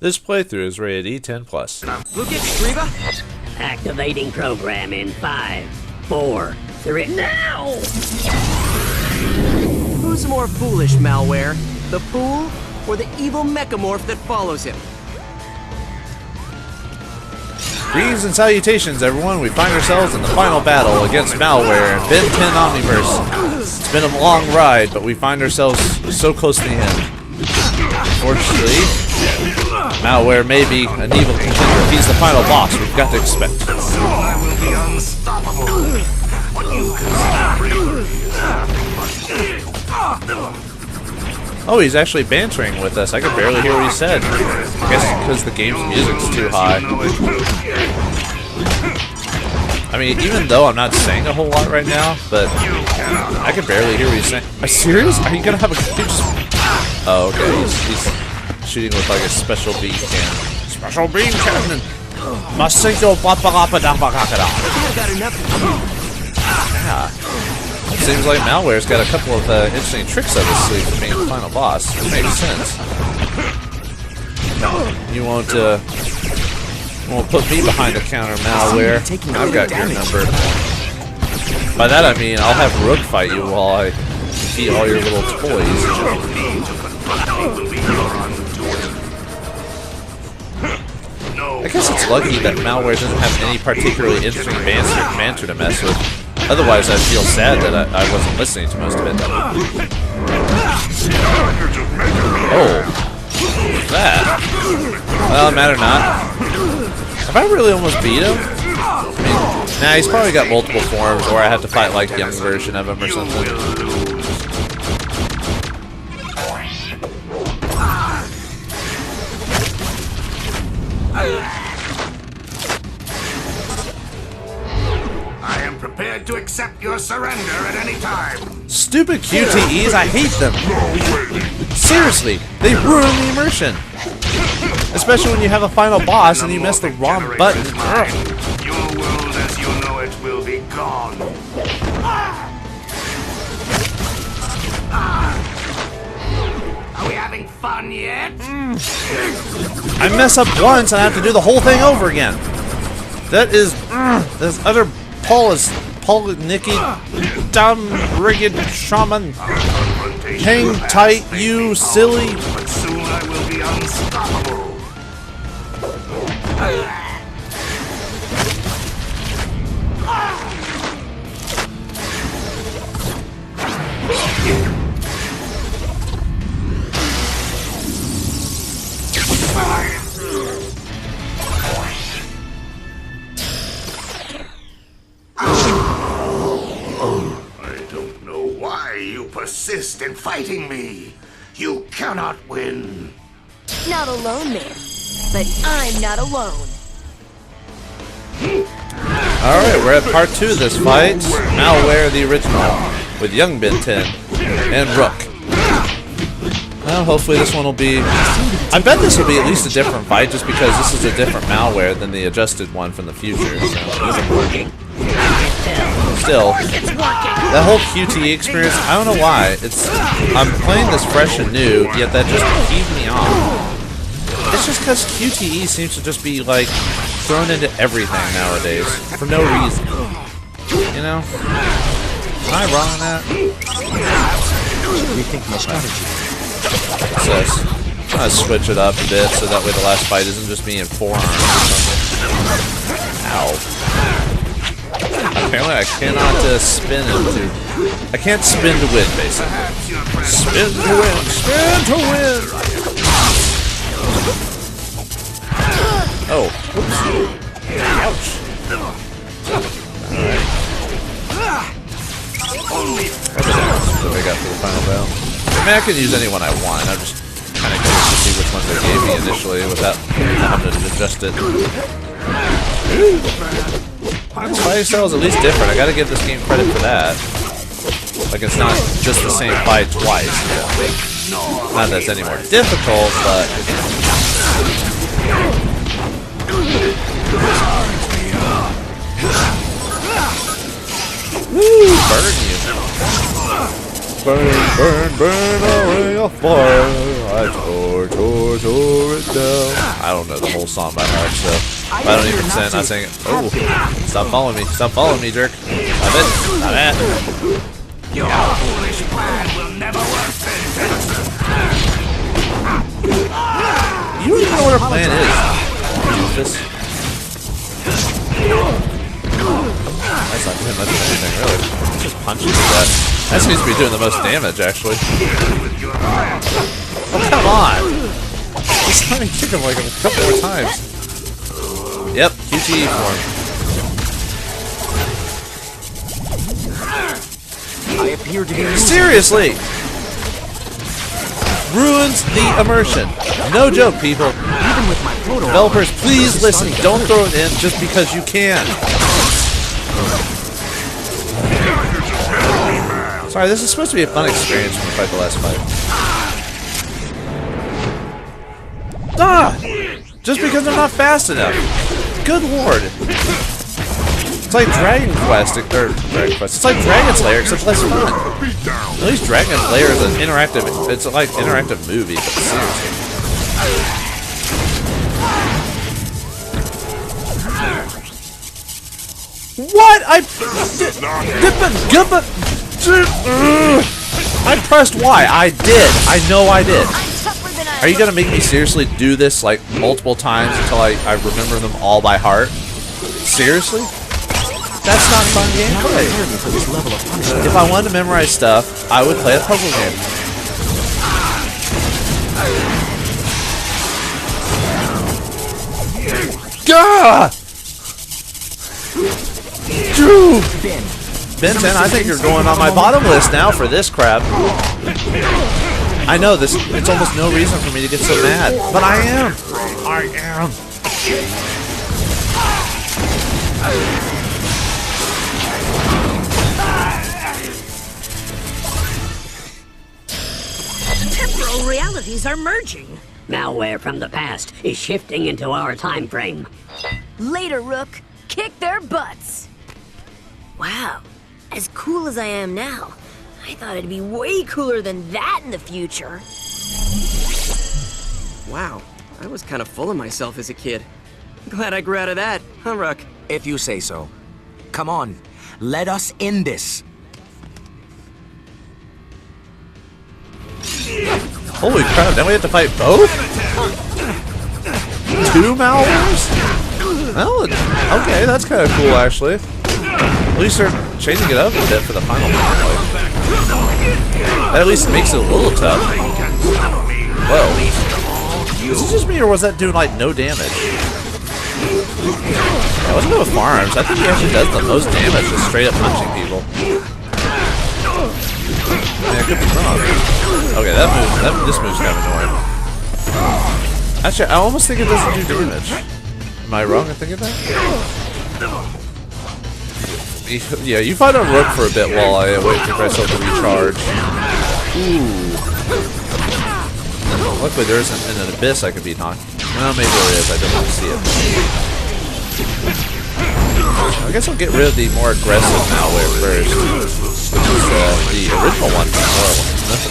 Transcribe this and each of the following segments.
This playthrough is rated E10+. Look at Reba. Activating program in 5, 4, 3. Now! Who's more foolish, Malware? The fool or the evil mechamorph that follows him? Greetings and salutations, everyone. We find ourselves in the final battle against Malware in Ben 10 Omniverse. It's been a long ride, but we find ourselves so close to the end. Unfortunately, Malware may be an evil contender. If he's the final boss, we've got to expect. I will be unstoppable. What you Oh, he's actually bantering with us. I could barely hear what he said. I guess because the game's music's too high. I mean, even though I'm not saying a whole lot right now, but I could barely hear what he's saying. Are you serious? Are you gonna have a... Oh, okay. He's shooting with like a special beam cannon. Special beam cannon! Masinko Paparapadaparakada. Yeah. Seems like Malware's got a couple of interesting tricks up his sleeve for being the final boss. It makes sense. You won't put me behind the counter, Malware. I've got your number. By that I mean I'll have Rook fight you while I defeat all your little toys. I guess it's lucky that Malware doesn't have any particularly interesting banter to mess with. Otherwise, I'd feel sad that I wasn't listening to most of it. Oh. That. Well, matter not. Have I really almost beat him? I mean, nah, he's probably got multiple forms, or I have to fight like a young version of him or something. prepared to accept your surrender at any time. Stupid QTEs, I hate them. Seriously, they ruin the immersion. Especially when you have a final boss and you mess the wrong button. Your world as you know it will be gone. Are we having fun yet? I mess up once and I have to do the whole thing over again. That is this other Nicky, dumb, rigged shaman. Hang tight, you silly. But soon I will be unstoppable. Persist in fighting me. You cannot win. Not alone, man. But I'm not alone. Alright, we're at part 2 of this fight. Malware the original, with young Ben 10 and Rook. Well, hopefully this one will be... I bet this will be at least a different fight, just because this is a different Malware than the adjusted one from the future. So, isn't working. Still, that whole QTE experience, I don't know why. I'm playing this fresh and new, yet that just peeved me off. It's just because QTE seems to just be, like, thrown into everything nowadays, for no reason. You know? Am I wrong on that? Rethink my strategy. What's this? I'm gonna switch it up a bit, so that way the last fight isn't just me in forearms or something. Ow. Apparently I cannot spin into... I can't spin to win, basically. Spin to win! Spin to win! Oh. Whoops. Ouch. Alright. What do I got for the final battle? I mean, I can use any one I want. I'm just kind of curious to see which ones they gave me initially without having to adjust it. This fight style is at least different. I gotta give this game credit for that. Like, it's not just the same fight twice. You know? Not that it's any more difficult, but... Woo! Burn you. Burn, burn, burn a ring of fire. I torture it No. I don't know the whole song by heart, so if I don't even pretend not saying it. Oh, stop following me. Stop following me, jerk. Stop it. Stop it. Your foolish plan will never work. You don't even know what our plan is. Doofus. That's not doing much of anything, really. Just punching to death. That seems to be doing the most damage, actually. Oh, come on! Just let me kick him like a couple more times. Yep, QTE form. I appear to be Seriously! Ruins the immersion. No joke, people. even with my proto. Developers, please listen. Don't throw it in just because you can. Sorry, this is supposed to be a fun experience when we fight the last fight. Ah! Just because I'm not fast enough. Good lord. It's like Dragon Quest, or Dragon Quest. It's like Dragon Slayer, except less fun. At least Dragon Slayer is an interactive. It's like interactive movie, but seriously. What? I pressed Y. I did. I know I did. Are you gonna make me seriously do this like multiple times until I remember them all by heart? Seriously? That's not fun gameplay. If I wanted to memorize stuff, I would play a puzzle game. Gah! Dude! Ben 10, I think you're going on my bottom list now for this crap. I know this. It's almost no reason for me to get so mad, but I am. I am. Temporal realities are merging. Malware from the past is shifting into our time frame. Later, Rook. Kick their butts. Wow. As cool as I am now, I thought it'd be way cooler than that in the future. Wow, I was kind of full of myself as a kid. Glad I grew out of that, huh, Rook? If you say so. Come on, let us end this. Holy crap, then we have to fight both? 2 Malwares? Well, okay, that's kind of cool, actually. At least they're changing it up a bit for the final fight. That at least makes it a little tough. Whoa. Was it just me, or was that doing, like, no damage? Yeah, wasn't it with firearms? I think he actually does the most damage just straight up punching people. Yeah, I could be wrong. Okay, this move's kind of annoying. Actually, I almost think it doesn't do damage. Am I wrong in thinking that? Yeah, you fight on Rook for a bit while I wait for myself to recharge. Ooh. Luckily there isn't an abyss I could be knocking. Well, maybe there is, I don't want to see it. I guess I'll get rid of the more aggressive malware first. The original one was more,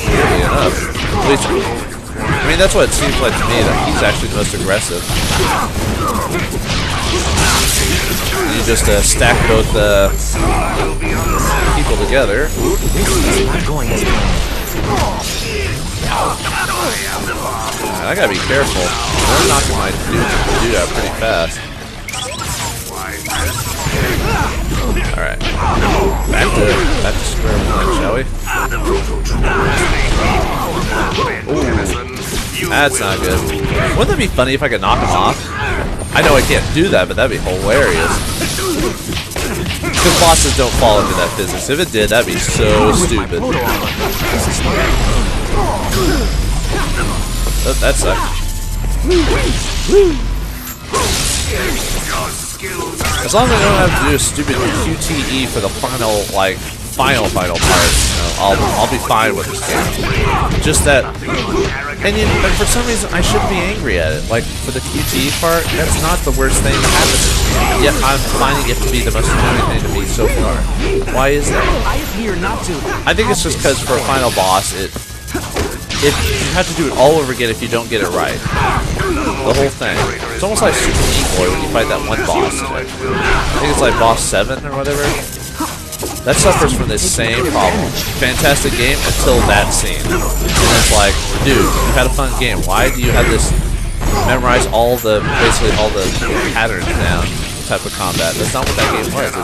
weirdly enough. At least, I mean, that's what it seems like to me, that he's actually the most aggressive. You just stack both people together. I gotta be careful. They're knocking my dude out pretty fast. Alright. Back to square one, shall we? Ooh. That's not good. Wouldn't that be funny if I could knock him off? I know I can't do that, but that'd be hilarious. Because bosses don't fall into that business. If it did, that'd be so stupid. That sucks. As long as I don't have to do a stupid QTE for the final, like, final part, you know, I'll be fine with this game. Just that, and for some reason I shouldn't be angry at it. Like, for the QTE part, that's not the worst thing that happened to me. Yet I'm finding it to be the most annoying thing to me so far. Why is that? I appear not to. I think it's just because for a final boss, if you have to do it all over again if you don't get it right. The whole thing. It's almost like Super Meat Boy when you fight that one boss. I think it's like boss 7 or whatever. That suffers from this same problem. Fantastic game until that scene. And it's like, dude, you had a fun game. Why do you have this memorize basically all the patterns down type of combat? That's not what that game was.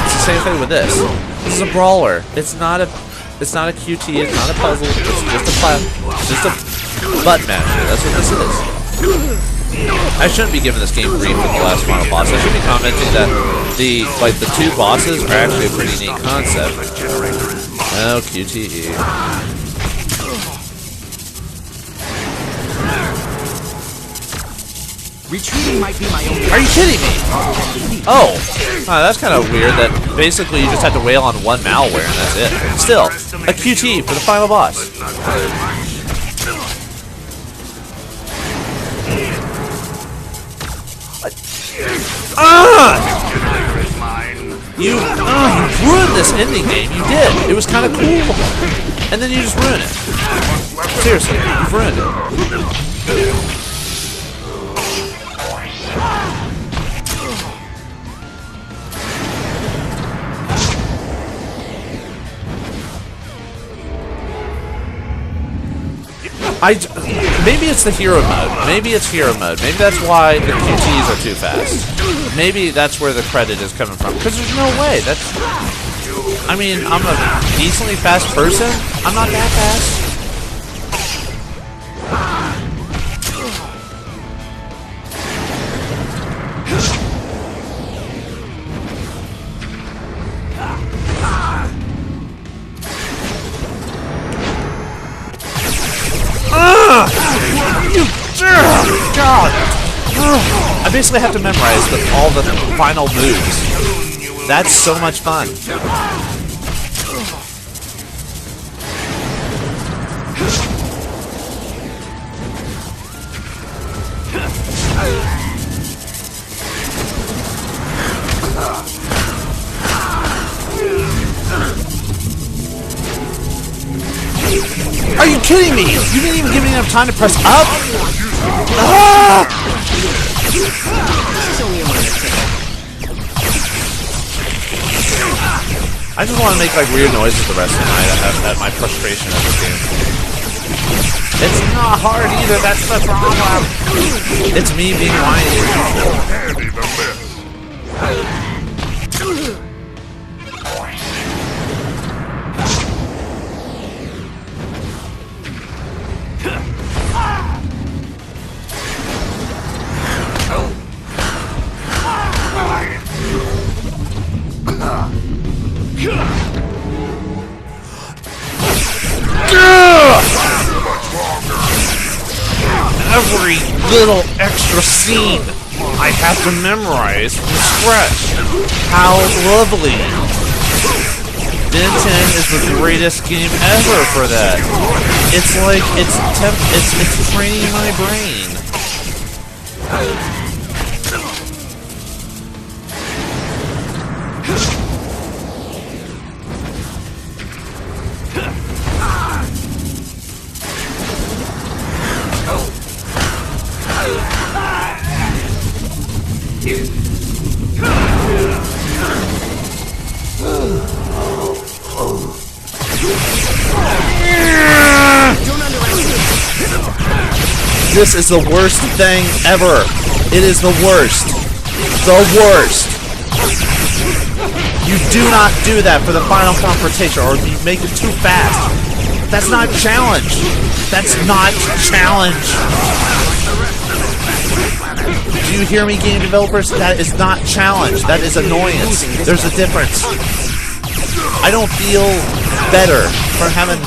It's the same thing with this. This is a brawler. It's not a QT. It's not a puzzle. It's just a button masher. That's what this is. I shouldn't be giving this game grief for the last final boss. I should be commenting that the 2 bosses are actually a pretty neat concept. Oh, QTE. Retreating might be my only. Are you kidding me? Oh, that's kind of weird that basically you just have to wail on one malware and that's it. Still, a QT for the final boss. You ruined this ending game. You did. It was kind of cool. And then you just ruined it. Seriously, you've ruined it. Maybe it's the hero mode. Maybe it's hero mode. Maybe that's why the QTs are too fast. Maybe that's where the credit is coming from. Because there's no way. I mean, I'm a decently fast person. I'm not that fast. God! I basically have to memorize all the final moves. That's so much fun. Are you kidding me? You didn't even give me enough time to press up? Ah! I just want to make like weird noises the rest of the night at my frustration of this game. It's not hard either, that's the problem. It's me being whiny. Every little extra scene I have to memorize from scratch. How lovely. Ben 10 is the greatest game ever for that. It's like it's training my brain. This is the worst thing ever. It is the worst. The worst. You do not do that for the final confrontation, or you make it too fast. That's not challenge. That's not challenge. Do you hear me, game developers? That is not challenge. That is annoyance. There's a difference. I don't feel better for having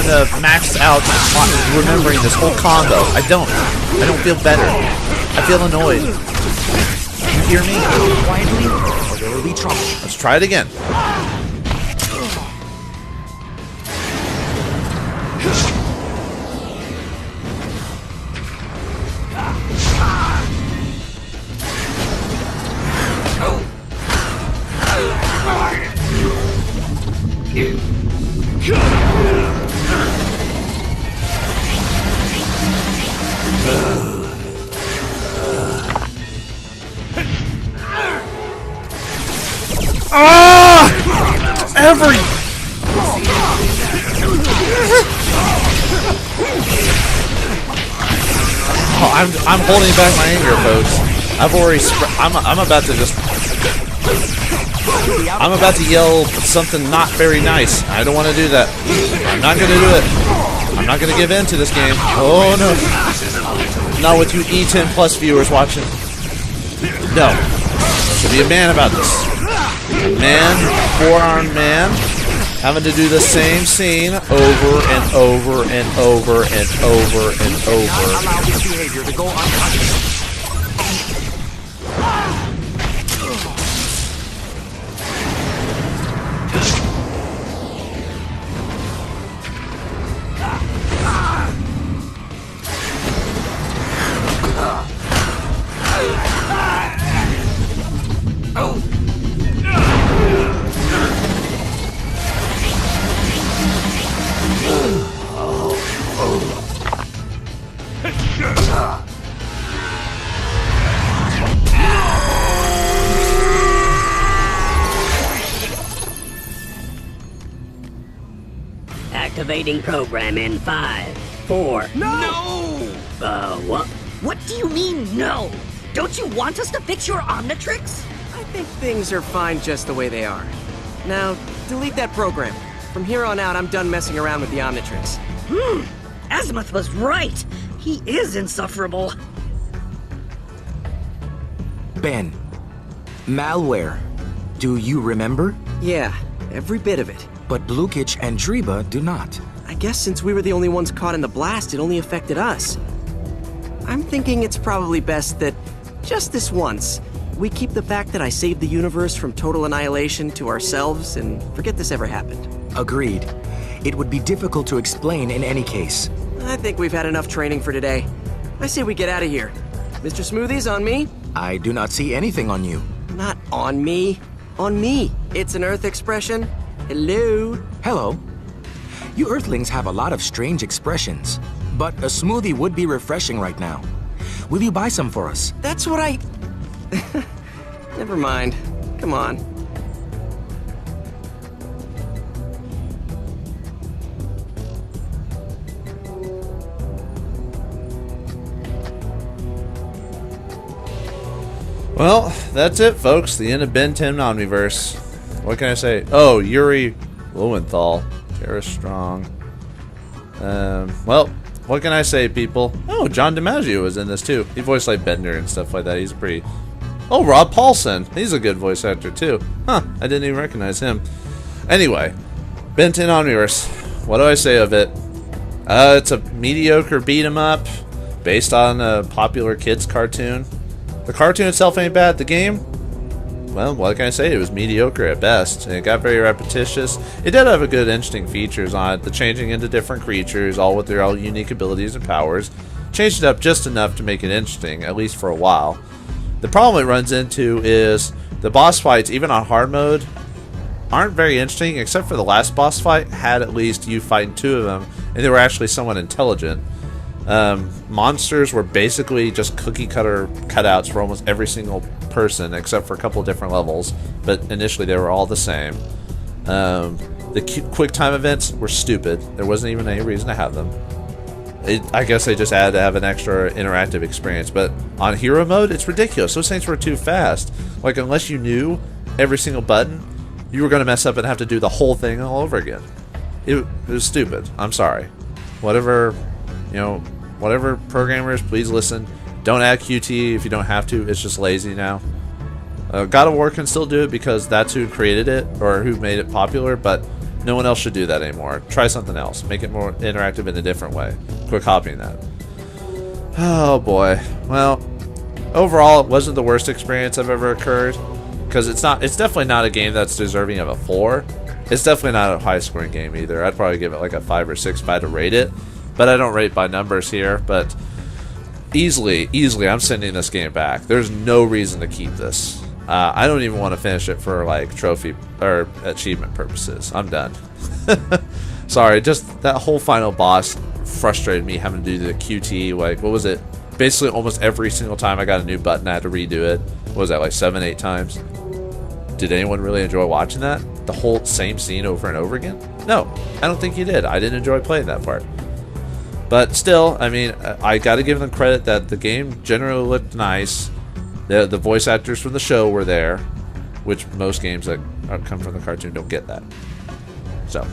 a maxed out remembering this whole combo. I don't feel better. I feel annoyed. You hear me? Quietly, or there will be trouble. Let's try it again. Ah! Every... Oh, I'm holding back my anger, folks. I've already I'm about to just... I'm about to yell something not very nice. I don't want to do that. I'm not going to do it. I'm not going to give in to this game. Oh, no. Not with you E10 plus viewers watching. No. Should be a man about this. A man, four-armed man, having to do the same scene over and over and over and over and over. Allow this behavior to go unpunished. Activating program in 5, 4. No! What? What do you mean, no? Don't you want us to fix your Omnitrix? I think things are fine just the way they are. Now, delete that program. From here on out, I'm done messing around with the Omnitrix. Azimuth was right. He is insufferable. Ben, malware. Do you remember? Yeah, every bit of it. But Blukich and Driba do not. I guess since we were the only ones caught in the blast, it only affected us. I'm thinking it's probably best that, just this once, we keep the fact that I saved the universe from total annihilation to ourselves and forget this ever happened. Agreed. It would be difficult to explain in any case. I think we've had enough training for today. I say we get out of here. Mr. Smoothie's on me? I do not see anything on you. Not on me. On me. It's an Earth expression. Hello? Hello. You Earthlings have a lot of strange expressions, but a smoothie would be refreshing right now. Will you buy some for us? That's what I... Never mind. Come on. Well, that's it, folks. The end of Ben 10 Omniverse. What can I say? Oh, Yuri Lowenthal. Tara Strong. Well, what can I say, people? Oh, John DiMaggio was in this, too. He voiced, like, Bender and stuff like that. He's pretty... Oh, Rob Paulson. He's a good voice actor, too. Huh, I didn't even recognize him. Anyway, Ben 10 Omniverse. What do I say of it? It's a mediocre beat-em-up based on a popular kids' cartoon. The cartoon itself ain't bad. The game, well, what can I say? It was mediocre at best. And it got very repetitious. It did have a good, interesting features on it. The changing into different creatures, all with their all unique abilities and powers. Changed it up just enough to make it interesting, at least for a while. The problem it runs into is the boss fights, even on hard mode, aren't very interesting, except for the last boss fight had at least you fighting two of them, and they were actually somewhat intelligent. Monsters were basically just cookie cutter cutouts for almost every single person except for a couple of different levels, but initially they were all the same. The quick time events were stupid. There wasn't even any reason to have them. I guess they just had to have an extra interactive experience, but on hero mode it's ridiculous. Those things were too fast. Like, unless you knew every single button, you were going to mess up and have to do the whole thing all over again. It was stupid. I'm sorry. Whatever, you know, whatever programmers, please listen. Don't add QT if you don't have to. It's just lazy now. God of War can still do it because that's who created it or who made it popular, but no one else should do that anymore. Try something else. Make it more interactive in a different way. Quit copying that. Oh boy. Well, overall, it wasn't the worst experience I've ever occurred, because it's definitely not a game that's deserving of a 4. It's definitely not a high-scoring game either. I'd probably give it like a 5 or 6 if I had to rate it. But I don't rate by numbers here. But easily, I'm sending this game back. There's no reason to keep this. I don't even want to finish it for like trophy or achievement purposes. I'm done. Sorry, just that whole final boss frustrated me having to do the QT. Like, what was it? Basically, almost every single time I got a new button, I had to redo it. What was that, like 7, 8 times? did anyone really enjoy watching that? The whole same scene over and over again? No, I don't think you did. I didn't enjoy playing that part. But still, I mean, I got to give them credit that the game generally looked nice. The voice actors from the show were there, which most games that come from the cartoon don't get that. So,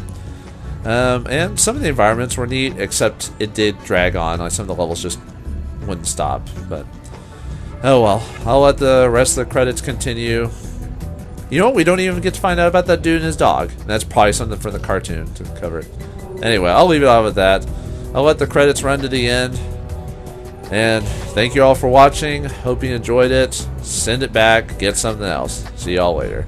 and some of the environments were neat, except it did drag on. Like some of the levels just wouldn't stop. But oh well, I'll let the rest of the credits continue. You know what? We don't even get to find out about that dude and his dog. That's probably something for the cartoon to cover it. Anyway, I'll leave it off with that. I'll let the credits run to the end. And thank you all for watching. Hope you enjoyed it. Send it back. Get something else. See y'all later.